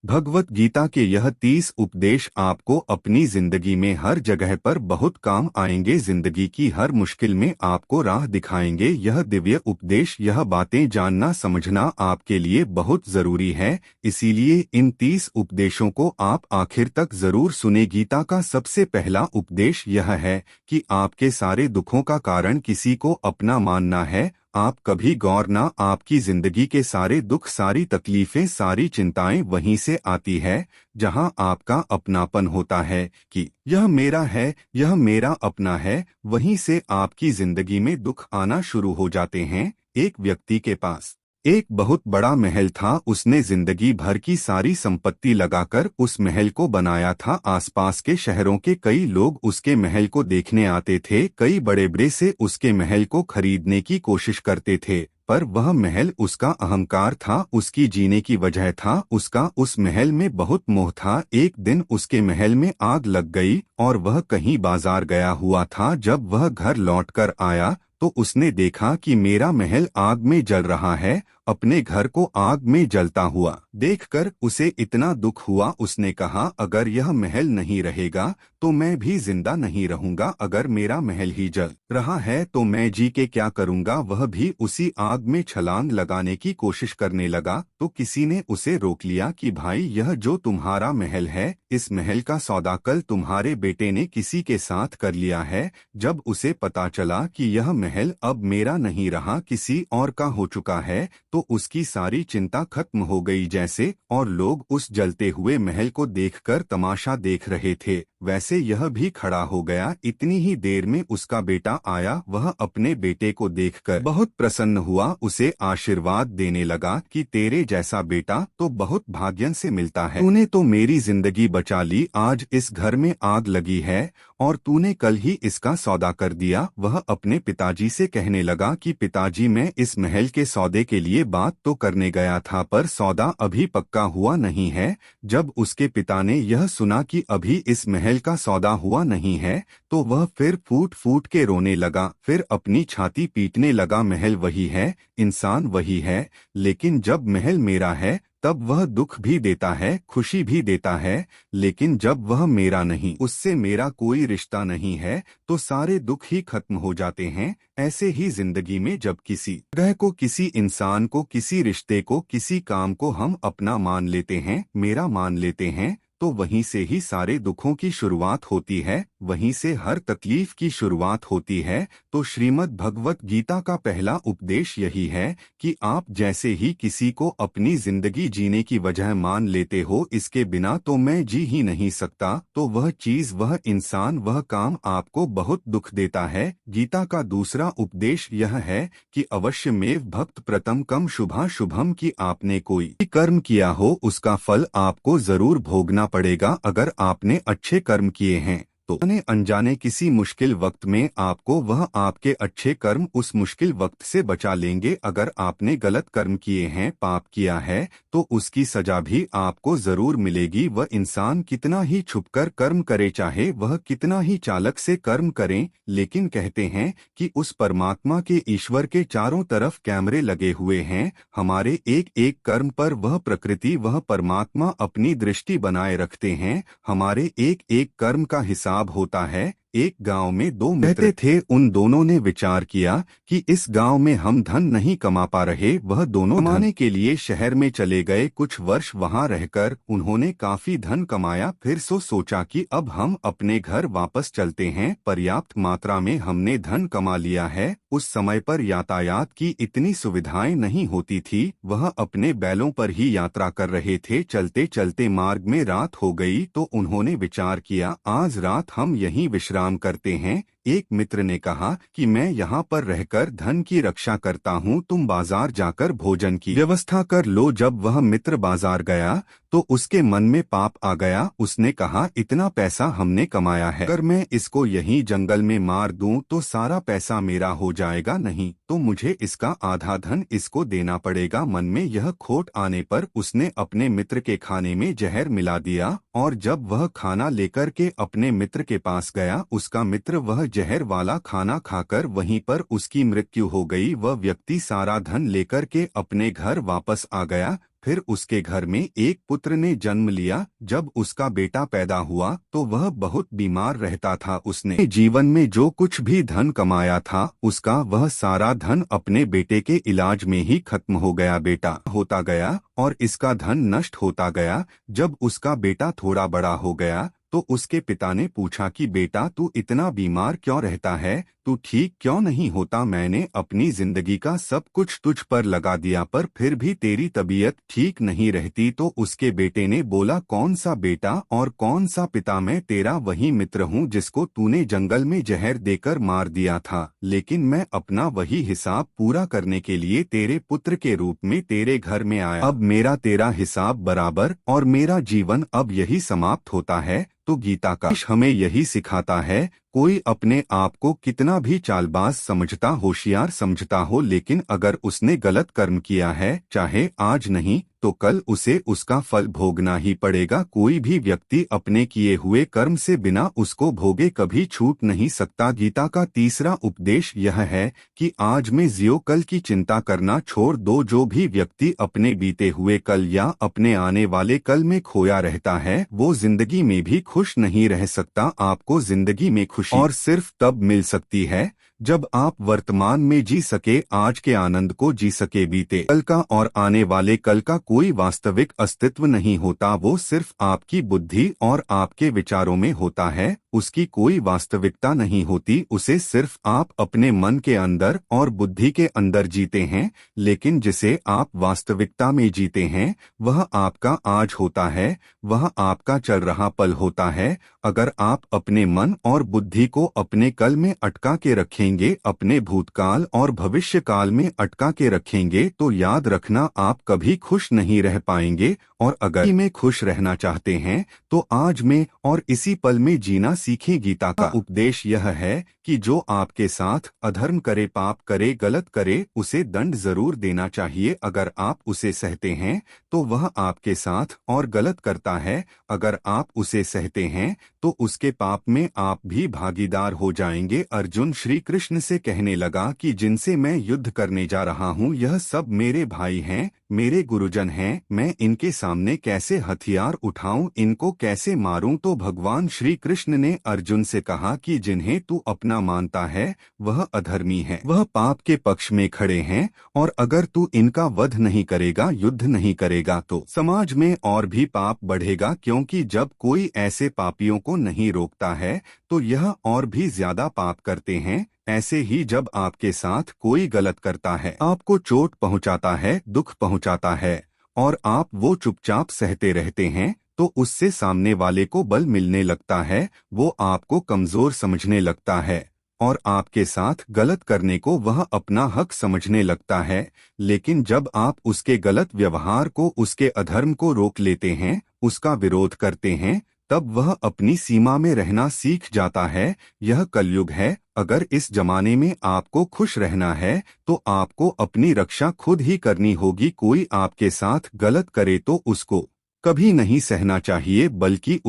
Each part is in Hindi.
भगवत गीता के यह 30 उपदेश आपको अपनी जिंदगी में हर जगह पर बहुत काम आएंगे। जिंदगी की हर मुश्किल में आपको राह दिखाएंगे। यह दिव्य उपदेश, यह बातें जानना समझना आपके लिए बहुत जरूरी है। इसीलिए इन 30 उपदेशों को आप आखिर तक जरूर सुने। गीता का सबसे पहला उपदेश यह है कि आपके सारे दुखों का कारण किसी को अपना मानना है। आप कभी गौर ना, आपकी जिंदगी के सारे दुख, सारी तकलीफें, सारी चिंताएं वहीं से आती है जहां आपका अपनापन होता है कि यह मेरा है, यह मेरा अपना है। वहीं से आपकी जिंदगी में दुख आना शुरू हो जाते हैं। एक व्यक्ति के पास एक बहुत बड़ा महल था। उसने जिंदगी भर की सारी संपत्ति लगाकर उस महल को बनाया था। आसपास के शहरों के कई लोग उसके महल को देखने आते थे। कई बड़े बड़े से उसके महल को खरीदने की कोशिश करते थे, पर वह महल उसका अहंकार था, उसकी जीने की वजह था। उसका उस महल में बहुत मोह था। एक दिन उसके महल में आग लग गई और वह कहीं बाजार गया हुआ था। जब वह घर लौटकर आया तो उसने देखा कि मेरा महल आग में जल रहा है। अपने घर को आग में जलता हुआ देखकर उसे इतना दुख हुआ। उसने कहा, अगर यह महल नहीं रहेगा तो मैं भी जिंदा नहीं रहूंगा। अगर मेरा महल ही जल रहा है तो मैं जी के क्या करूंगा। वह भी उसी आग में छलांग लगाने की कोशिश करने लगा तो किसी ने उसे रोक लिया कि भाई, यह जो तुम्हारा महल है, इस महल का सौदा कल तुम्हारे बेटे ने किसी के साथ कर लिया है। जब उसे पता चला कि यह महल अब मेरा नहीं रहा, किसी और का हो चुका है, तो उसकी सारी चिंता खत्म हो गई जैसे। और लोग उस जलते हुए महल को देखकर तमाशा देख रहे थे, वैसे यह भी खड़ा हो गया। इतनी ही देर में उसका बेटा आया। वह अपने बेटे को देखकर बहुत प्रसन्न हुआ, उसे आशीर्वाद देने लगा कि तेरे जैसा बेटा तो बहुत भाग्यन से मिलता है। तूने तो मेरी जिंदगी बचा ली। आज इस घर में आग लगी है और तूने कल ही इसका सौदा कर दिया। वह अपने पिताजी से कहने लगा कि पिताजी, मैं इस महल के सौदे के लिए बात तो करने गया था, पर सौदा अभी पक्का हुआ नहीं है। जब उसके पिता ने यह सुना कि अभी इस महल का सौदा हुआ नहीं है तो वह फिर फूट फूट के रोने लगा, फिर अपनी छाती पीटने लगा। महल वही है, इंसान वही है, लेकिन जब महल मेरा है तब वह दुख भी देता है, खुशी भी देता है। लेकिन जब वह मेरा नहीं, उससे मेरा कोई रिश्ता नहीं है, तो सारे दुख ही खत्म हो जाते हैं। ऐसे ही जिंदगी में जब किसी जगह को, किसी इंसान को, किसी रिश्ते को, किसी काम को हम अपना मान लेते हैं, मेरा मान लेते हैं, तो वहीं से ही सारे दुखों की शुरुआत होती है, वहीं से हर तकलीफ की शुरुआत होती है। तो श्रीमद् भगवत गीता का पहला उपदेश यही है कि आप जैसे ही किसी को अपनी जिंदगी जीने की वजह मान लेते हो, इसके बिना तो मैं जी ही नहीं सकता, तो वह चीज, वह इंसान, वह काम आपको बहुत दुख देता है। गीता का दूसरा उपदेश यह है कि अवश्यमेव भक्त प्रतम कम शुभा शुभम, कि आपने कोई कर्म किया हो उसका फल आपको जरूर भोगना पड़ेगा। अगर आपने अच्छे कर्म किए हैं तो अनजाने किसी मुश्किल वक्त में आपको वह आपके अच्छे कर्म उस मुश्किल वक्त से बचा लेंगे। अगर आपने गलत कर्म किए हैं, पाप किया है, तो उसकी सजा भी आपको जरूर मिलेगी। वह इंसान कितना ही छुपकर कर्म करे, चाहे वह कितना ही चालक से कर्म करें, लेकिन कहते हैं कि उस परमात्मा के, ईश्वर के चारों तरफ कैमरे लगे हुए हैं। हमारे एक एक कर्म पर वह प्रकृति, वह परमात्मा अपनी दृष्टि बनाए रखते हैं। हमारे एक एक कर्म का हिसाब होता है। एक गांव में दो मित्र थे। उन दोनों ने विचार किया कि इस गांव में हम धन नहीं कमा पा रहे। वह दोनों कमाने के लिए शहर में चले गए। कुछ वर्ष वहां रहकर उन्होंने काफी धन कमाया। फिर सोचा कि अब हम अपने घर वापस चलते हैं, पर्याप्त मात्रा में हमने धन कमा लिया है। उस समय पर यातायात की इतनी सुविधाएं नहीं होती थी। वह अपने बैलों पर ही यात्रा कर रहे थे। चलते चलते मार्ग में रात हो गई तो उन्होंने विचार किया, आज रात हम यहीं विश्राम करते हैं। एक मित्र ने कहा कि मैं यहाँ पर रहकर धन की रक्षा करता हूँ, तुम बाजार जाकर भोजन की व्यवस्था कर लो। जब वह मित्र बाजार गया तो उसके मन में पाप आ गया। उसने कहा, इतना पैसा हमने कमाया है, अगर मैं इसको यहीं जंगल में मार दूं तो सारा पैसा मेरा हो जाएगा, नहीं तो मुझे इसका आधा धन इसको देना पड़ेगा। मन में यह खोट आने पर उसने अपने मित्र के खाने में जहर मिला दिया और जब वह खाना लेकर के अपने मित्र के पास गया, उसका मित्र वह जहर वाला खाना खाकर वहीं पर उसकी मृत्यु हो गई। वह व्यक्ति सारा धन लेकर के अपने घर वापस आ गया। फिर उसके घर में एक पुत्र ने जन्म लिया। जब उसका बेटा पैदा हुआ तो वह बहुत बीमार रहता था। उसने जीवन में जो कुछ भी धन कमाया था उसका वह सारा धन अपने बेटे के इलाज में ही खत्म हो गया। बेटा होता गया और इसका धन नष्ट होता गया। जब उसका बेटा थोड़ा बड़ा हो गया तो उसके पिता ने पूछा कि बेटा तू इतना बीमार क्यों रहता है, तू ठीक क्यों नहीं होता? मैंने अपनी जिंदगी का सब कुछ तुझ पर लगा दिया पर फिर भी तेरी तबीयत ठीक नहीं रहती। तो उसके बेटे ने बोला, कौन सा बेटा और कौन सा पिता? मैं तेरा वही मित्र हूँ जिसको तूने जंगल में जहर देकर मार दिया था, लेकिन मैं अपना वही हिसाब पूरा करने के लिए तेरे पुत्र के रूप में तेरे घर में आया। अब मेरा तेरा हिसाब बराबर और मेरा जीवन अब यही समाप्त होता है। तो गीता का हमें यही सिखाता है, कोई अपने आप को कितना भी चालबाज समझता, होशियार समझता हो, लेकिन अगर उसने गलत कर्म किया है, चाहे आज नहीं तो कल उसे उसका फल भोगना ही पड़ेगा। कोई भी व्यक्ति अपने किए हुए कर्म से बिना उसको भोगे कभी छूट नहीं सकता। गीता का तीसरा उपदेश यह है कि आज में जियो, कल की चिंता करना छोड़ दो। जो भी व्यक्ति अपने बीते हुए कल या अपने आने वाले कल में खोया रहता है वो जिंदगी में भी खुश नहीं रह सकता। आपको जिंदगी में खुशी और सिर्फ तब मिल सकती है जब आप वर्तमान में जी सके, आज के आनंद को जी सके। बीते कल का और आने वाले कल का कोई वास्तविक अस्तित्व नहीं होता, वो सिर्फ आपकी बुद्धि और आपके विचारों में होता है। उसकी कोई वास्तविकता नहीं होती, उसे सिर्फ आप अपने मन के अंदर और बुद्धि के अंदर जीते हैं। लेकिन जिसे आप वास्तविकता में जीते हैं वह आपका आज होता है, वह आपका चल रहा पल होता है। अगर आप अपने मन और बुद्धि को अपने कल में अटका के रखेंगे, अपने भूतकाल और भविष्य काल में अटका के रखेंगे, तो याद रखना आप कभी खुश नहीं रह पाएंगे। और अगर में खुश रहना चाहते हैं तो आज में और इसी पल में जीना सीखें। गीता का उपदेश यह है कि जो आपके साथ अधर्म करे, पाप करे, गलत करे, उसे दंड जरूर देना चाहिए। अगर आप उसे सहते हैं तो वह आपके साथ और गलत करता है। अगर आप उसे सहते हैं तो उसके पाप में आप भी भागीदार हो जाएंगे। अर्जुन श्री कृष्ण से कहने लगा कि जिनसे मैं युद्ध करने जा रहा हूँ यह सब मेरे भाई हैं, मेरे गुरुजन हैं, मैं इनके सामने कैसे हथियार उठाऊं, इनको कैसे मारूं? तो भगवान श्री कृष्ण ने अर्जुन से कहा कि जिन्हें तू अपना मानता है वह अधर्मी है, वह पाप के पक्ष में खड़े हैं, और अगर तू इनका वध नहीं करेगा, युद्ध नहीं करेगा तो समाज में और भी पाप बढ़ेगा। क्योंकि जब कोई ऐसे पापियों को नहीं रोकता है तो यह और भी ज्यादा पाप करते हैं। ऐसे ही जब आपके साथ कोई गलत करता है, आपको चोट पहुंचाता है, दुख पहुंचाता है, और आप वो चुपचाप सहते रहते हैं, तो उससे सामने वाले को बल मिलने लगता है, वो आपको कमजोर समझने लगता है और आपके साथ गलत करने को वह अपना हक समझने लगता है। लेकिन जब आप उसके गलत व्यवहार को, उसके अधर्म को रोक लेते हैं, उसका विरोध करते हैं, तब वह अपनी सीमा में रहना सीख जाता है। यह कलयुग है। अगर इस जमाने में आपको खुश रहना है तो आपको अपनी रक्षा खुद ही करनी होगी। कोई आपके साथ गलत करे तो उसको कभी नहीं सहना चाहिए, बल्कि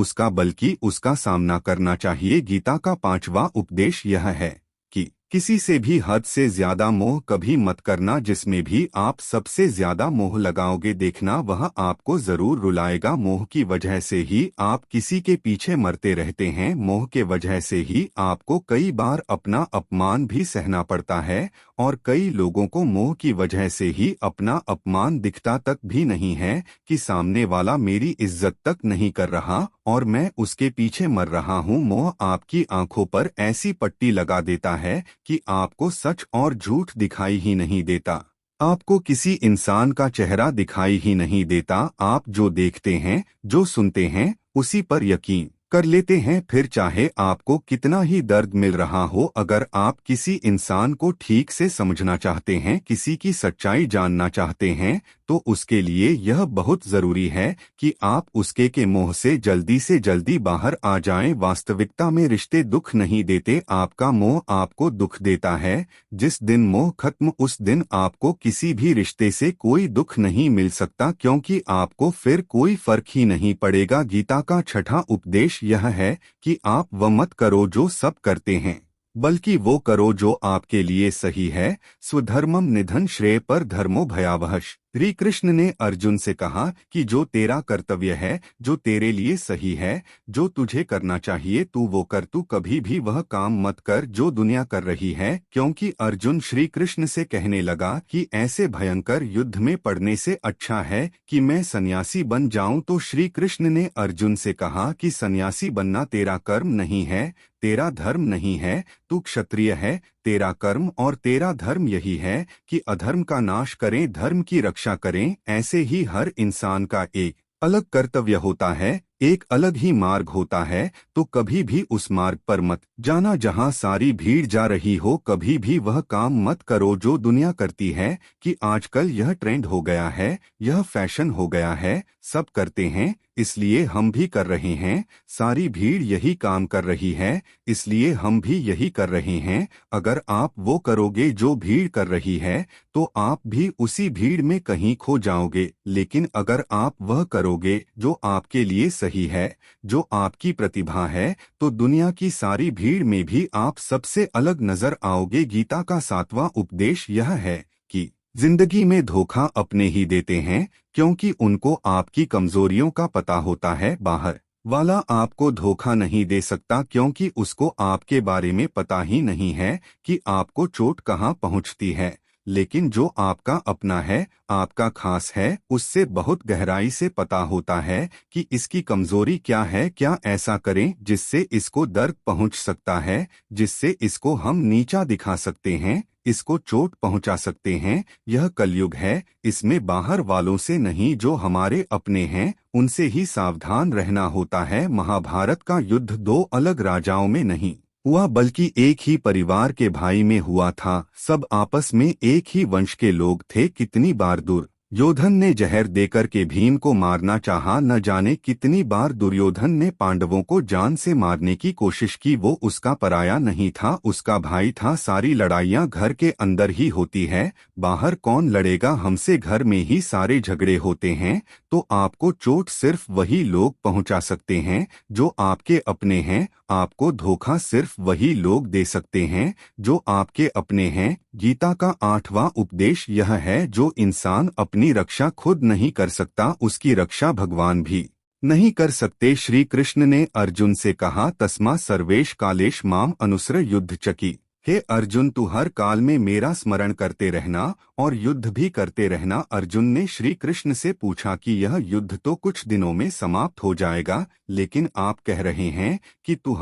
उसका सामना करना चाहिए। गीता का पांचवा उपदेश यह है कि किसी से भी हद से ज्यादा मोह कभी मत करना। जिसमें भी आप सबसे ज्यादा मोह लगाओगे, देखना वह आपको जरूर रुलाएगा। मोह की वजह से ही आप किसी के पीछे मरते रहते हैं। मोह के वजह से ही आपको कई बार अपना अपमान भी सहना पड़ता है, और कई लोगों को मोह की वजह से ही अपना अपमान दिखता तक भी नहीं है कि सामने वाला मेरी इज्जत तक नहीं कर रहा और मैं उसके पीछे मर रहा हूँ। मोह आपकी आंखों पर ऐसी पट्टी लगा देता है कि आपको सच और झूठ दिखाई ही नहीं देता, आपको किसी इंसान का चेहरा दिखाई ही नहीं देता। आप जो देखते हैं, जो सुनते हैं, उसी पर यकीन कर लेते हैं। फिर चाहे आपको कितना ही दर्द मिल रहा हो, अगर आप किसी इंसान को ठीक से समझना चाहते हैं, किसी की सच्चाई जानना चाहते हैं, तो उसके लिए यह बहुत जरूरी है कि आप उसके के मोह से जल्दी बाहर आ जाएं। वास्तविकता में रिश्ते दुख नहीं देते, आपका मोह आपको दुख देता है। जिस दिन मोह खत्म, उस दिन आपको किसी भी रिश्ते से कोई दुख नहीं मिल सकता, क्योंकि आपको फिर कोई फर्क ही नहीं पड़ेगा। गीता का छठा उपदेश यह है कि आप वह मत करो जो सब करते हैं, बल्कि वो करो जो आपके लिए सही है। स्वधर्मम निधन श्रेय पर धर्मो भयावह। श्री कृष्ण ने अर्जुन से कहा कि जो तेरा कर्तव्य है, जो तेरे लिए सही है, जो तुझे करना चाहिए तू वो कर, तू कभी भी वह काम मत कर जो दुनिया कर रही है। क्योंकि अर्जुन श्री कृष्ण से कहने लगा कि ऐसे भयंकर युद्ध में पड़ने से अच्छा है कि मैं सन्यासी बन जाऊं। तो श्री कृष्ण ने अर्जुन से कहा कि सन्यासी बनना तेरा कर्म नहीं है, तेरा धर्म नहीं है, तू क्षत्रिय है। तेरा कर्म और तेरा धर्म यही है कि अधर्म का नाश करें, धर्म की रक्षा करें। ऐसे ही हर इंसान का एक अलग कर्तव्य होता है, एक अलग ही मार्ग होता है। तो कभी भी उस मार्ग पर मत जाना जहां सारी भीड़ जा रही हो। कभी भी वह काम मत करो जो दुनिया करती है कि आजकल यह ट्रेंड हो गया है, यह फैशन हो गया है, सब करते हैं इसलिए हम भी कर रहे हैं। सारी भीड़ यही काम कर रही है इसलिए हम भी यही कर रहे हैं। अगर आप वो करोगे जो भीड़ कर रही है तो आप भी उसी भीड़ में कहीं खो जाओगे। लेकिन अगर आप वह करोगे जो आपके लिए सही है, जो आपकी प्रतिभा है, तो दुनिया की सारी भीड़ में भी आप सबसे अलग नजर आओगे। गीता का 7वां उपदेश यह है कि जिंदगी में धोखा अपने ही देते हैं, क्योंकि उनको आपकी कमजोरियों का पता होता है। बाहर वाला आपको धोखा नहीं दे सकता क्योंकि उसको आपके बारे में पता ही नहीं है कि आपको चोट कहाँ पहुँचती है। लेकिन जो आपका अपना है, आपका खास है, उससे बहुत गहराई से पता होता है कि इसकी कमजोरी क्या है। क्या ऐसा करें जिससे इसको दर्द पहुंच सकता है, जिससे इसको हम नीचा दिखा सकते हैं, इसको चोट पहुंचा सकते हैं। यह कलयुग है, इसमें बाहर वालों से नहीं, जो हमारे अपने हैं उनसे ही सावधान रहना होता है। महाभारत का युद्ध दो अलग राजाओं में नहीं हुआ बल्कि एक ही परिवार के भाई में हुआ था। सब आपस में एक ही वंश के लोग थे। कितनी बार दुर्योधन ने जहर देकर के भीम को मारना चाहा, न जाने कितनी बार दुर्योधन ने पांडवों को जान से मारने की कोशिश की। वो उसका पराया नहीं था, उसका भाई था। सारी लड़ाइयाँ घर के अंदर ही होती है, बाहर कौन लड़ेगा हमसे, घर में ही सारे झगड़े होते हैं। तो आपको चोट सिर्फ वही लोग पहुंचा सकते हैं जो आपके अपने हैं। आपको धोखा सिर्फ वही लोग दे सकते हैं जो आपके अपने हैं। गीता का 8वां उपदेश यह है, जो इंसान अपनी रक्षा खुद नहीं कर सकता उसकी रक्षा भगवान भी नहीं कर सकते। श्री कृष्ण ने अर्जुन से कहा, तस्मा सर्वेश कालेश माम अनुसर युद्ध चकी। हे अर्जुन, तू हर काल में मेरा स्मरण करते रहना और युद्ध भी करते रहना। अर्जुन ने श्री कृष्ण से पूछा कि यह युद्ध तो कुछ दिनों में समाप्त हो जाएगा, लेकिन आप कह रहे हैं कि तू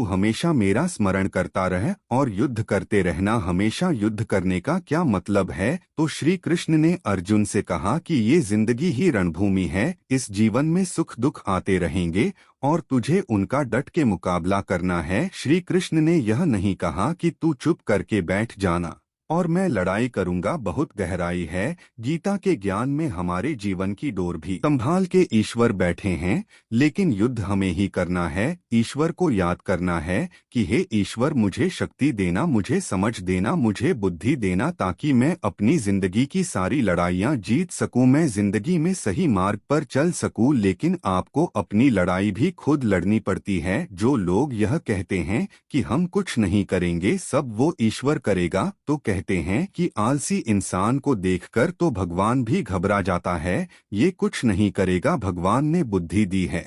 हमेशा मेरा स्मरण करता रह और युद्ध करते रहना। हमेशा युद्ध करने का क्या मतलब है? तो श्री कृष्ण ने अर्जुन से कहा कि ये जिंदगी ही रणभूमि है, इस जीवन में सुख दुख आते रहेंगे और तुझे उनका डट के मुकाबला करना है। श्री कृष्ण ने यह नहीं कहा कि तू चुप करके बैठ जाना और मैं लड़ाई करूंगा। बहुत गहराई है गीता के ज्ञान में। हमारे जीवन की डोर भी संभाल के ईश्वर बैठे हैं, लेकिन युद्ध हमें ही करना है। ईश्वर को याद करना है कि हे ईश्वर, मुझे शक्ति देना, मुझे समझ देना, मुझे बुद्धि देना, ताकि मैं अपनी जिंदगी की सारी लड़ाइयां जीत सकूं, मैं जिंदगी में सही मार्ग पर चल सकूं। लेकिन आपको अपनी लड़ाई भी खुद लड़नी पड़ती है। जो लोग यह कहते हैं कि हम कुछ नहीं करेंगे, सब वो ईश्वर करेगा, तो कहते हैं कि आलसी इंसान को देखकर तो भगवान भी घबरा जाता है। ये कुछ नहीं करेगा, भगवान ने बुद्धि दी है,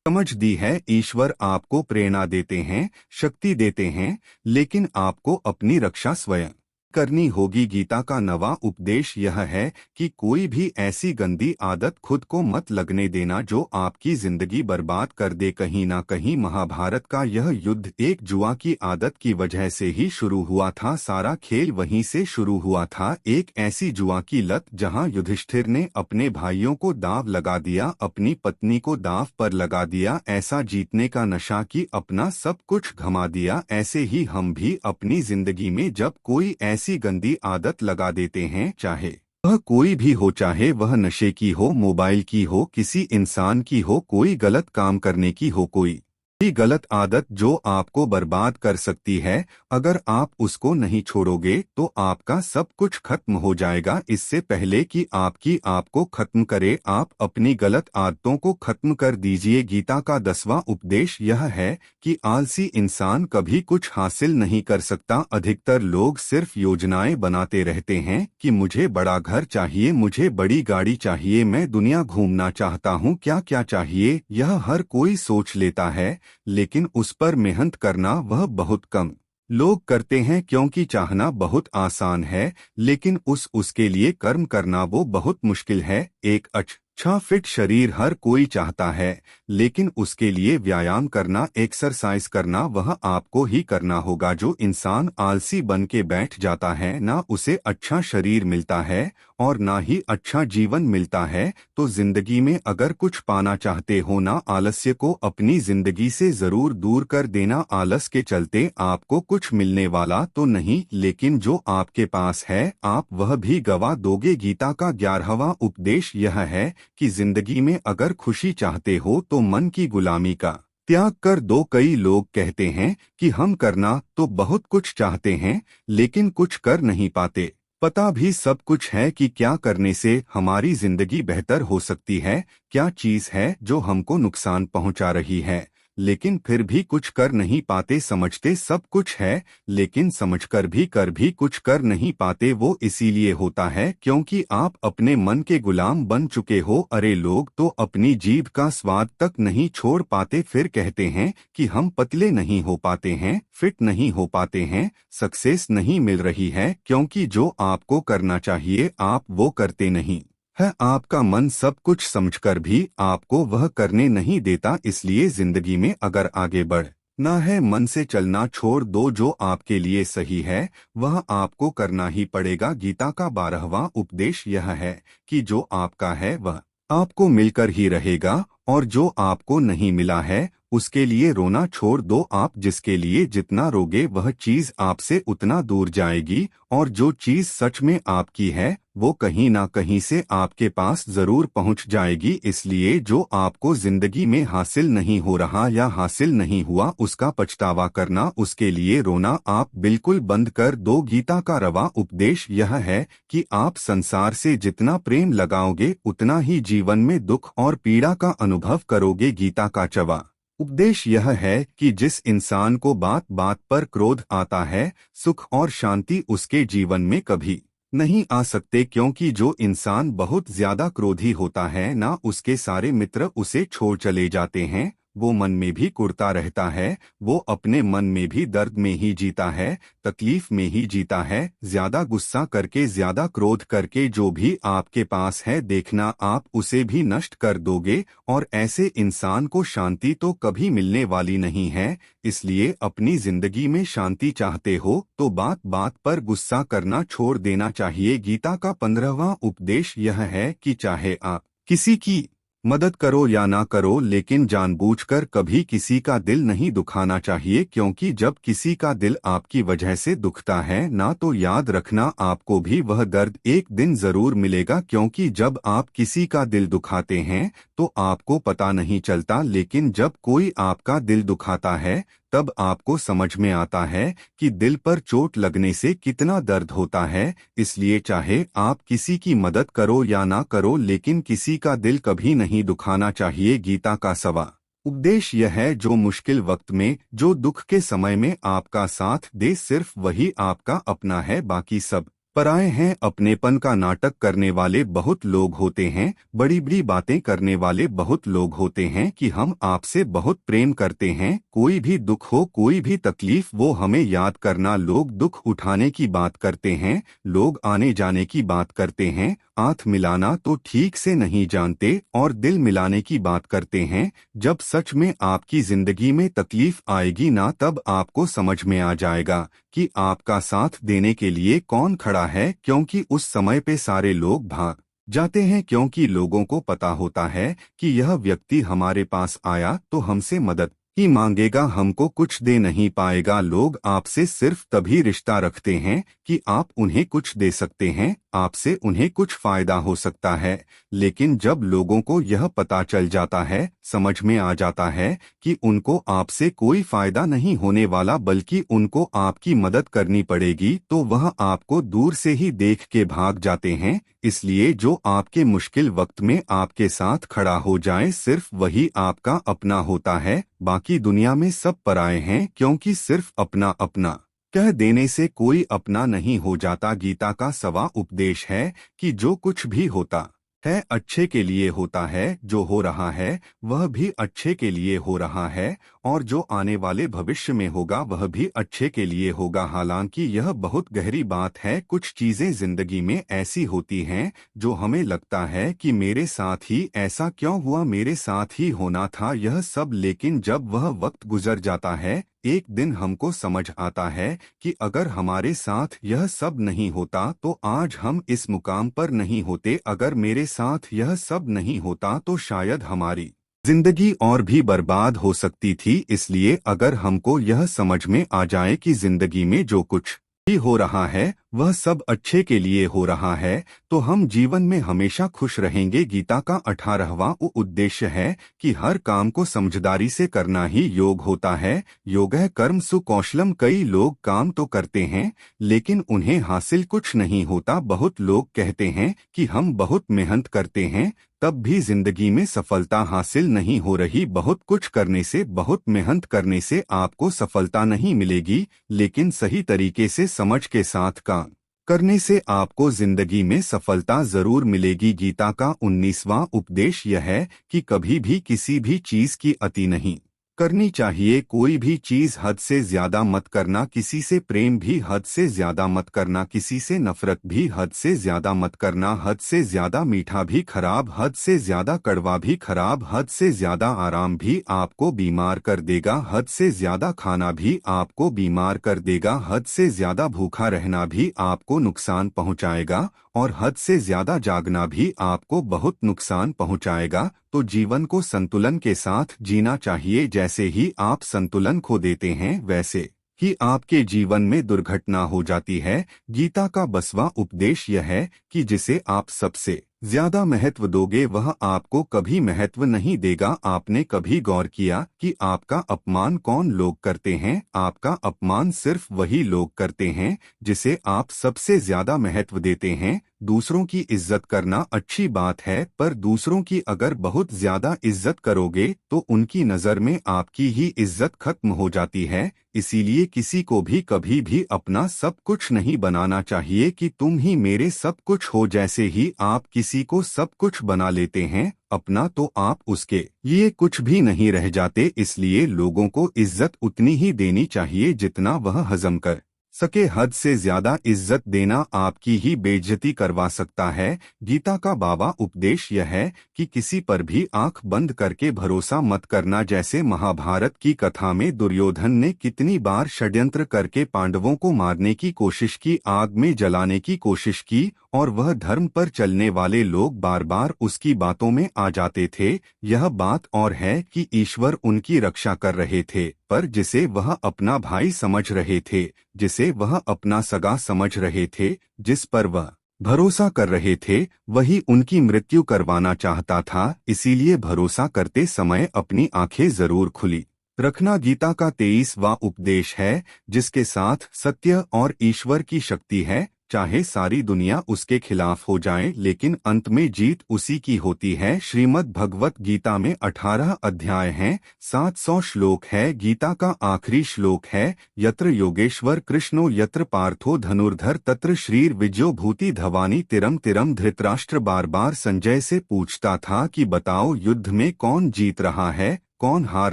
समझ दी है। ईश्वर आपको प्रेरणा देते हैं, शक्ति देते हैं, लेकिन आपको अपनी रक्षा स्वयं करनी होगी। गीता का 9वां उपदेश यह है कि कोई भी ऐसी गंदी आदत खुद को मत लगने देना जो आपकी जिंदगी बर्बाद कर दे। कहीं ना कहीं महाभारत का यह युद्ध एक जुआ की आदत की वजह से ही शुरू हुआ था। सारा खेल वहीं से शुरू हुआ था, एक ऐसी जुआ की लत जहां युधिष्ठिर ने अपने भाइयों को दांव लगा दिया, अपनी पत्नी को दांव पर लगा दिया, ऐसा जीतने का नशा कि अपना सब कुछ गंवा दिया। ऐसे ही हम भी अपनी जिंदगी में जब कोई ऐसी गंदी आदत लगा देते हैं, चाहे वह कोई भी हो, चाहे वह नशे की हो, मोबाइल की हो, किसी इंसान की हो, कोई गलत काम करने की हो, कोई ये गलत आदत जो आपको बर्बाद कर सकती है, अगर आप उसको नहीं छोड़ोगे तो आपका सब कुछ खत्म हो जाएगा। इससे पहले कि आपको खत्म करे, आप अपनी गलत आदतों को खत्म कर दीजिए। गीता का 10वां उपदेश यह है कि आलसी इंसान कभी कुछ हासिल नहीं कर सकता। अधिकतर लोग सिर्फ योजनाएं बनाते रहते हैं कि मुझे बड़ा घर चाहिए, मुझे बड़ी गाड़ी चाहिए, मैं दुनिया घूमना चाहता हूँ, क्या क्या चाहिए यह हर कोई सोच लेता है, लेकिन उस पर मेहनत करना वह बहुत कम लोग करते हैं। क्योंकि चाहना बहुत आसान है, लेकिन उसके लिए कर्म करना वो बहुत मुश्किल है। एक अच्छा फिट शरीर हर कोई चाहता है, लेकिन उसके लिए व्यायाम करना, एक्सरसाइज करना वह आपको ही करना होगा। जो इंसान आलसी बन के बैठ जाता है, ना उसे अच्छा शरीर मिलता है और ना ही अच्छा जीवन मिलता है। तो जिंदगी में अगर कुछ पाना चाहते हो ना, आलस्य को अपनी जिंदगी से जरूर दूर कर देना। आलस के चलते आपको कुछ मिलने वाला तो नहीं, लेकिन जो आपके पास है आप वह भी गवा दोगे। गीता का 11वां उपदेश यह है कि जिंदगी में अगर खुशी चाहते हो तो मन की गुलामी का त्याग कर दो। कई लोग कहते हैं कि हम करना तो बहुत कुछ चाहते हैं, लेकिन कुछ कर नहीं पाते। पता भी सब कुछ है कि क्या करने से हमारी जिंदगी बेहतर हो सकती है, क्या चीज है जो हमको नुकसान पहुंचा रही है, लेकिन फिर भी कुछ कर नहीं पाते। समझते सब कुछ है, लेकिन समझकर भी कुछ कर नहीं पाते। वो इसीलिए होता है क्योंकि आप अपने मन के गुलाम बन चुके हो। अरे लोग तो अपनी जीभ का स्वाद तक नहीं छोड़ पाते, फिर कहते हैं कि हम पतले नहीं हो पाते हैं, फिट नहीं हो पाते हैं, सक्सेस नहीं मिल रही है, क्योंकि जो आपको करना चाहिए आप वो करते नहीं है। आपका मन सब कुछ समझकर भी आपको वह करने नहीं देता। इसलिए जिंदगी में अगर आगे बढ़ना है, मन से चलना छोड़ दो। जो आपके लिए सही है वह आपको करना ही पड़ेगा। गीता का 12वां उपदेश यह है कि जो आपका है वह आपको मिलकर ही रहेगा, और जो आपको नहीं मिला है उसके लिए रोना छोड़ दो। आप जिसके लिए जितना रोगे वह चीज आपसे उतना दूर जाएगी, और जो चीज सच में आपकी है वो कहीं ना कहीं से आपके पास जरूर पहुंच जाएगी। इसलिए जो आपको जिंदगी में हासिल नहीं हो रहा या हासिल नहीं हुआ उसका पछतावा करना, उसके लिए रोना आप बिल्कुल बंद कर दो। गीता का 12वां उपदेश यह है कि आप संसार से जितना प्रेम लगाओगे उतना ही जीवन में दुख और पीड़ा का अनुभव करोगे। गीता का 14वां उपदेश यह है कि जिस इंसान को बात बात पर क्रोध आता है, सुख और शांति उसके जीवन में कभी नहीं आ सकते। क्योंकि जो इंसान बहुत ज्यादा क्रोधी होता है ना, उसके सारे मित्र उसे छोड़ चले जाते हैं, वो मन में भी कुढ़ता रहता है, वो अपने मन में भी दर्द में ही जीता है, तकलीफ में ही जीता है। ज्यादा गुस्सा करके, ज्यादा क्रोध करके जो भी आपके पास है, देखना आप उसे भी नष्ट कर दोगे, और ऐसे इंसान को शांति तो कभी मिलने वाली नहीं है। इसलिए अपनी जिंदगी में शांति चाहते हो तो बात बात पर गुस्सा करना छोड़ देना चाहिए। गीता का 15वां उपदेश यह है कि चाहे आप किसी की मदद करो या ना करो, लेकिन जानबूझकर कभी किसी का दिल नहीं दुखाना चाहिए। क्योंकि जब किसी का दिल आपकी वजह से दुखता है ना, तो याद रखना आपको भी वह दर्द एक दिन जरूर मिलेगा। क्योंकि जब आप किसी का दिल दुखाते हैं तो आपको पता नहीं चलता, लेकिन जब कोई आपका दिल दुखाता है तब आपको समझ में आता है कि दिल पर चोट लगने से कितना दर्द होता है। इसलिए चाहे आप किसी की मदद करो या ना करो, लेकिन किसी का दिल कभी नहीं दुखाना चाहिए। गीता का 6वां उपदेश यह है, जो मुश्किल वक्त में, जो दुख के समय में आपका साथ दे, सिर्फ वही आपका अपना है, बाकी सब पराए हैं। अपनेपन का नाटक करने वाले बहुत लोग होते हैं, बड़ी बड़ी बातें करने वाले बहुत लोग होते हैं कि हम आपसे बहुत प्रेम करते हैं। कोई भी दुख हो, कोई भी तकलीफ, वो हमें याद करना। लोग दुख उठाने की बात करते हैं, लोग आने जाने की बात करते हैं, हाथ मिलाना तो ठीक से नहीं जानते, और दिल मिलाने की बात करते हैं। जब सच में आपकी जिंदगी में तकलीफ आएगी ना, तब आपको समझ में आ जाएगा कि आपका साथ देने के लिए कौन खड़ा है। क्योंकि उस समय पे सारे लोग भाग जाते हैं, क्योंकि लोगों को पता होता है कि यह व्यक्ति हमारे पास आया तो हमसे मदद ही मांगेगा हमको कुछ दे नहीं पाएगा। लोग आपसे सिर्फ तभी रिश्ता रखते हैं कि आप उन्हें कुछ दे सकते हैं, आपसे उन्हें कुछ फायदा हो सकता है। लेकिन जब लोगों को यह पता चल जाता है, समझ में आ जाता है कि उनको आपसे कोई फायदा नहीं होने वाला बल्कि उनको आपकी मदद करनी पड़ेगी, तो वह आपको दूर से ही देख के भाग जाते हैं। इसलिए जो आपके मुश्किल वक्त में आपके साथ खड़ा हो जाए सिर्फ वही आपका अपना होता है, बाकी दुनिया में सब पराए हैं, क्योंकि सिर्फ अपना अपना कह देने से कोई अपना नहीं हो जाता। गीता का सवा उपदेश है कि जो कुछ भी होता है अच्छे के लिए होता है, जो हो रहा है वह भी अच्छे के लिए हो रहा है, और जो आने वाले भविष्य में होगा वह भी अच्छे के लिए होगा। हालांकि यह बहुत गहरी बात है। कुछ चीजें जिंदगी में ऐसी होती हैं जो हमें लगता है कि मेरे साथ ही ऐसा क्यों हुआ, मेरे साथ ही होना था यह सब, लेकिन जब वह वक्त गुजर जाता है एक दिन हमको समझ आता है कि अगर हमारे साथ यह सब नहीं होता तो आज हम इस मुकाम पर नहीं होते, अगर मेरे साथ यह सब नहीं होता तो शायद हमारी जिंदगी और भी बर्बाद हो सकती थी। इसलिए अगर हमको यह समझ में आ जाए कि जिंदगी में जो कुछ भी हो रहा है वह सब अच्छे के लिए हो रहा है, तो हम जीवन में हमेशा खुश रहेंगे। गीता का 18वां उद्देश्य है कि हर काम को समझदारी से करना ही योग होता है। योगः कर्म सुकौशलम। कई लोग काम तो करते हैं लेकिन उन्हें हासिल कुछ नहीं होता। बहुत लोग कहते हैं कि हम बहुत मेहनत करते हैं तब भी जिंदगी में सफलता हासिल नहीं हो रही। बहुत कुछ करने से, बहुत मेहनत करने से आपको सफलता नहीं मिलेगी, लेकिन सही तरीके से समझ के साथ काम करने से आपको जिंदगी में सफलता जरूर मिलेगी। गीता का 19वां उपदेश यह है कि कभी भी किसी भी चीज की अति नहीं करनी चाहिए। कोई भी चीज हद से ज्यादा मत करना, किसी से प्रेम भी हद से ज्यादा मत करना, किसी से नफरत भी हद से ज्यादा मत करना। हद से ज्यादा मीठा भी खराब, हद से ज्यादा कड़वा भी खराब, हद से ज्यादा आराम भी आपको बीमार कर देगा, हद से ज्यादा खाना भी आपको बीमार कर देगा, हद से ज्यादा भूखा रहना भी आपको नुकसान पहुंचाएगा, और हद से ज्यादा जागना भी आपको बहुत नुकसान पहुंचाएगा। तो जीवन को संतुलन के साथ जीना चाहिए। जैसे ही आप संतुलन खो देते हैं वैसे ही आपके जीवन में दुर्घटना हो जाती है। गीता का 20वां उपदेश यह है कि जिसे आप सबसे ज्यादा महत्व दोगे वह आपको कभी महत्व नहीं देगा। आपने कभी गौर किया कि आपका अपमान कौन लोग करते हैं? आपका अपमान सिर्फ वही लोग करते हैं जिसे आप सबसे ज्यादा महत्व देते हैं। दूसरों की इज्जत करना अच्छी बात है, पर दूसरों की अगर बहुत ज्यादा इज्जत करोगे तो उनकी नजर में आपकी ही इज्जत खत्म हो जाती है। इसीलिए किसी को भी कभी भी अपना सब कुछ नहीं बनाना चाहिए कि तुम ही मेरे सब कुछ हो। जैसे ही आप किसी को सब कुछ बना लेते हैं अपना, तो आप उसके लिए कुछ भी नहीं रह जाते। इसलिए लोगों को इज्जत उतनी ही देनी चाहिए जितना वह हजम कर सके। हद से ज्यादा इज्जत देना आपकी ही बेइज्जती करवा सकता है। गीता का 22वां उपदेश यह है कि किसी पर भी आंख बंद करके भरोसा मत करना। जैसे महाभारत की कथा में दुर्योधन ने कितनी बार षड्यंत्र करके पांडवों को मारने की कोशिश की, आग में जलाने की कोशिश की, और वह धर्म पर चलने वाले लोग बार बार उसकी बातों में आ जाते थे। यह बात और है कि ईश्वर उनकी रक्षा कर रहे थे, पर जिसे वह अपना भाई समझ रहे थे, जिसे वह अपना सगा समझ रहे थे, जिस पर वह भरोसा कर रहे थे, वही उनकी मृत्यु करवाना चाहता था। इसीलिए भरोसा करते समय अपनी आंखें जरूर खुली रखना। गीता का 23वां उपदेश है जिसके साथ सत्य और ईश्वर की शक्ति है, चाहे सारी दुनिया उसके खिलाफ हो जाए लेकिन अंत में जीत उसी की होती है। श्रीमद् भगवत गीता में 18 अध्याय हैं, 700 श्लोक है। गीता का आखिरी श्लोक है, यत्र योगेश्वर कृष्णो यत्र पार्थो धनुर्धर तत्र श्रीर विजयो भूति धवानी तिरम तिरम। धृतराष्ट्र बार बार संजय से पूछता था कि बताओ युद्ध में कौन जीत रहा है, कौन हार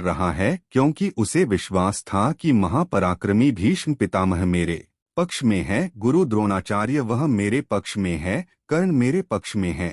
रहा है, क्योंकि उसे विश्वास था कि महापराक्रमी भीष्म पितामह मेरे पक्ष में है, गुरु द्रोणाचार्य वह मेरे पक्ष में है, कर्ण मेरे पक्ष में है।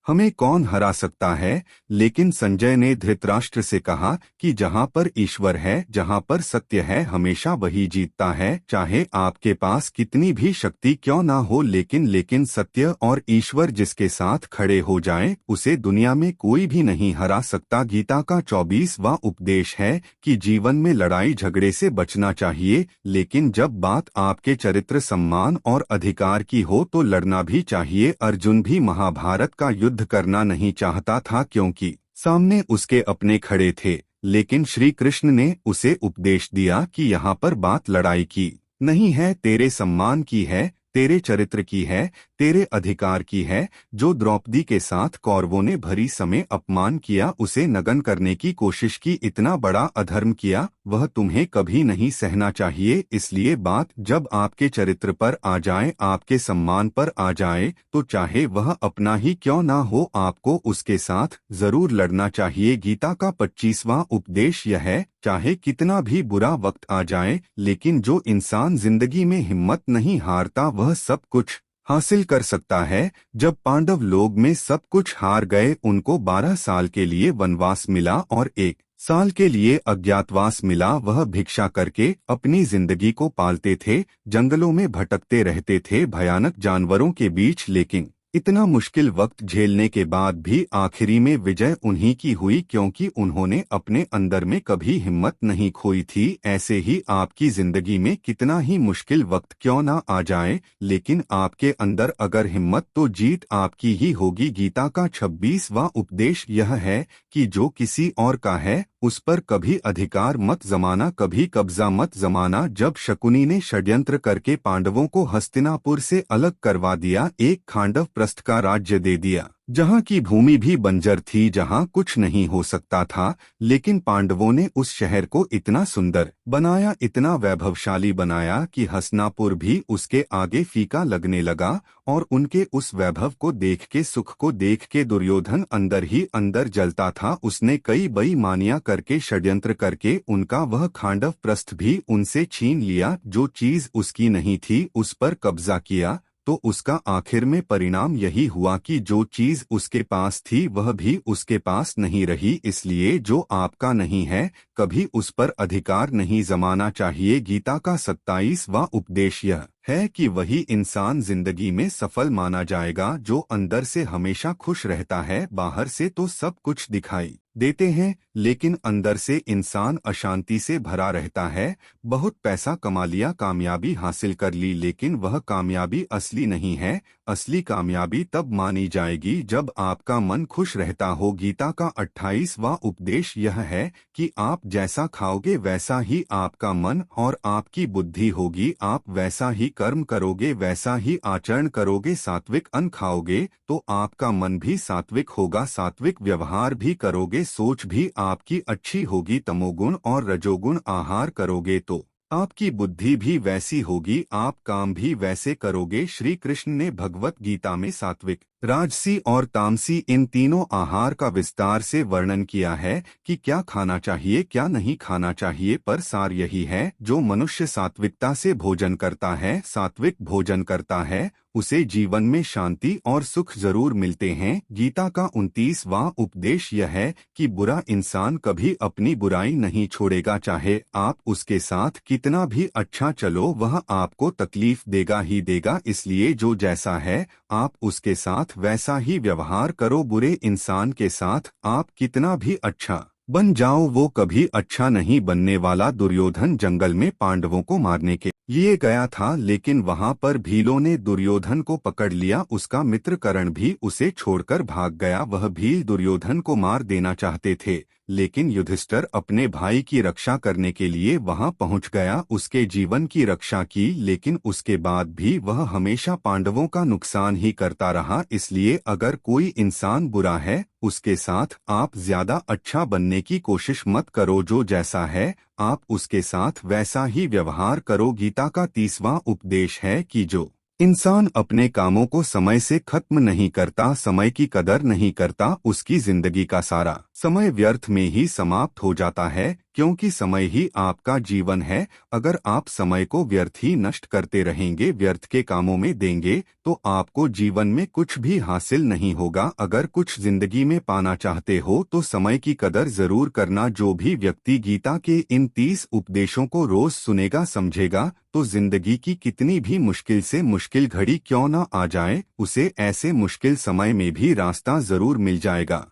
हमें कौन हरा सकता है। लेकिन संजय ने धृतराष्ट्र से कहा कि जहाँ पर ईश्वर है, जहाँ पर सत्य है, हमेशा वही जीतता है। चाहे आपके पास कितनी भी शक्ति क्यों ना हो, लेकिन सत्य और ईश्वर जिसके साथ खड़े हो जाए, उसे दुनिया में कोई भी नहीं हरा सकता। गीता का 24वां उपदेश है कि जीवन में लड़ाई झगड़े से बचना चाहिए, लेकिन जब बात आपके चरित्र, सम्मान और अधिकार की हो तो लड़ना भी चाहिए। अर्जुन भी महाभारत का युद्ध करना नहीं चाहता था, क्योंकि सामने उसके अपने खड़े थे, लेकिन श्री कृष्ण ने उसे उपदेश दिया कि यहाँ पर बात लड़ाई की नहीं है, तेरे सम्मान की है, तेरे चरित्र की है, तेरे अधिकार की है। जो द्रौपदी के साथ कौरवों ने भरी समय अपमान किया, उसे नग्न करने की कोशिश की, इतना बड़ा अधर्म किया, वह तुम्हें कभी नहीं सहना चाहिए। इसलिए बात जब आपके चरित्र पर आ जाए, आपके सम्मान पर आ जाए, तो चाहे वह अपना ही क्यों ना हो, आपको उसके साथ जरूर लड़ना चाहिए। गीता का 25वां उपदेश यह है, चाहे कितना भी बुरा वक्त आ जाए, लेकिन जो इंसान जिंदगी में हिम्मत नहीं हारता, वह सब कुछ हासिल कर सकता है। जब पांडव लोग में सब कुछ हार गए, उनको 12 साल के लिए वनवास मिला और 1 साल के लिए अज्ञातवास मिला। वह भिक्षा करके अपनी जिंदगी को पालते थे, जंगलों में भटकते रहते थे, भयानक जानवरों के बीच, लेकिन इतना मुश्किल वक्त झेलने के बाद भी आखिरी में विजय उन्हीं की हुई, क्योंकि उन्होंने अपने अंदर में कभी हिम्मत नहीं खोई थी। ऐसे ही आपकी जिंदगी में कितना ही मुश्किल वक्त क्यों ना आ जाए, लेकिन आपके अंदर अगर हिम्मत, तो जीत आपकी ही होगी। गीता का 26वां उपदेश यह है कि जो किसी और का है, उस पर कभी अधिकार मत जमाना, कभी कब्जा मत जमाना। जब शकुनी ने षड्यंत्र करके पांडवों को हस्तिनापुर से अलग करवा दिया, एक खांडव प्रस्थ का राज्य दे दिया, जहाँ की भूमि भी बंजर थी, जहाँ कुछ नहीं हो सकता था, लेकिन पांडवों ने उस शहर को इतना सुंदर बनाया, इतना वैभवशाली बनाया कि हस्तिनापुर भी उसके आगे फीका लगने लगा। और उनके उस वैभव को देख के, सुख को देख के दुर्योधन अंदर ही अंदर जलता था। उसने कई बेईमानियां करके, षड्यंत्र करके उनका वह खांडव प्रस्थ भी उनसे छीन लिया। जो चीज उसकी नहीं थी, उस पर कब्जा किया, तो उसका आखिर में परिणाम यही हुआ कि जो चीज उसके पास थी, वह भी उसके पास नहीं रही। इसलिए जो आपका नहीं है, कभी उस पर अधिकार नहीं जमाना चाहिए। गीता का 27वां उपदेश यह है कि वही इंसान जिंदगी में सफल माना जाएगा जो अंदर से हमेशा खुश रहता है। बाहर से तो सब कुछ दिखाई देते हैं, लेकिन अंदर से इंसान अशांति से भरा रहता है। बहुत पैसा कमा लिया, कामयाबी हासिल कर ली, लेकिन वह कामयाबी असली नहीं है। असली कामयाबी तब मानी जाएगी जब आपका मन खुश रहता हो। गीता का 28वां उपदेश यह है कि आप जैसा खाओगे वैसा ही आपका मन और आपकी बुद्धि होगी। आप वैसा ही कर्म करोगे, वैसा ही आचरण करोगे। सात्विक अन्न खाओगे तो आपका मन भी सात्विक होगा, सात्विक व्यवहार भी करोगे, सोच भी आपकी अच्छी होगी। तमोगुण और रजोगुण आहार करोगे तो आपकी बुद्धि भी वैसी होगी, आप काम भी वैसे करोगे। श्री कृष्ण ने भगवत गीता में सात्विक, राजसी और तामसी इन तीनों आहार का विस्तार से वर्णन किया है कि क्या खाना चाहिए, क्या नहीं खाना चाहिए। पर सार यही है, जो मनुष्य सात्विकता से भोजन करता है, सात्विक भोजन करता है, उसे जीवन में शांति और सुख जरूर मिलते हैं। गीता का 29वां उपदेश यह है कि बुरा इंसान कभी अपनी बुराई नहीं छोड़ेगा, चाहे आप उसके साथ कितना भी अच्छा चलो, वह आपको तकलीफ देगा ही देगा। इसलिए जो जैसा है, आप उसके साथ वैसा ही व्यवहार करो। बुरे इंसान के साथ आप कितना भी अच्छा बन जाओ, वो कभी अच्छा नहीं बनने वाला। दुर्योधन जंगल में पांडवों को मारने के लिए गया था, लेकिन वहां पर भीलों ने दुर्योधन को पकड़ लिया। उसका मित्र कर्ण भी उसे छोड़कर भाग गया। वह भील दुर्योधन को मार देना चाहते थे, लेकिन युधिष्ठिर अपने भाई की रक्षा करने के लिए वहां पहुंच गया, उसके जीवन की रक्षा की, लेकिन उसके बाद भी वह हमेशा पांडवों का नुकसान ही करता रहा। इसलिए अगर कोई इंसान बुरा है, उसके साथ आप ज्यादा अच्छा बनने की कोशिश मत करो। जो जैसा है, आप उसके साथ वैसा ही व्यवहार करो। गीता का 30वां उपदेश है कि जो इंसान अपने कामों को समय से खत्म नहीं करता, समय की कदर नहीं करता, उसकी जिंदगी का सारा समय व्यर्थ में ही समाप्त हो जाता है, क्योंकि समय ही आपका जीवन है। अगर आप समय को व्यर्थ ही नष्ट करते रहेंगे, व्यर्थ के कामों में देंगे, तो आपको जीवन में कुछ भी हासिल नहीं होगा। अगर कुछ जिंदगी में पाना चाहते हो तो समय की कदर जरूर करना। जो भी व्यक्ति गीता के इन 30 उपदेशों को रोज सुनेगा, समझेगा, तो जिंदगी की कितनी भी मुश्किल से मुश्किल घड़ी क्यों न आ जाए, उसे ऐसे मुश्किल समय में भी रास्ता जरूर मिल जाएगा।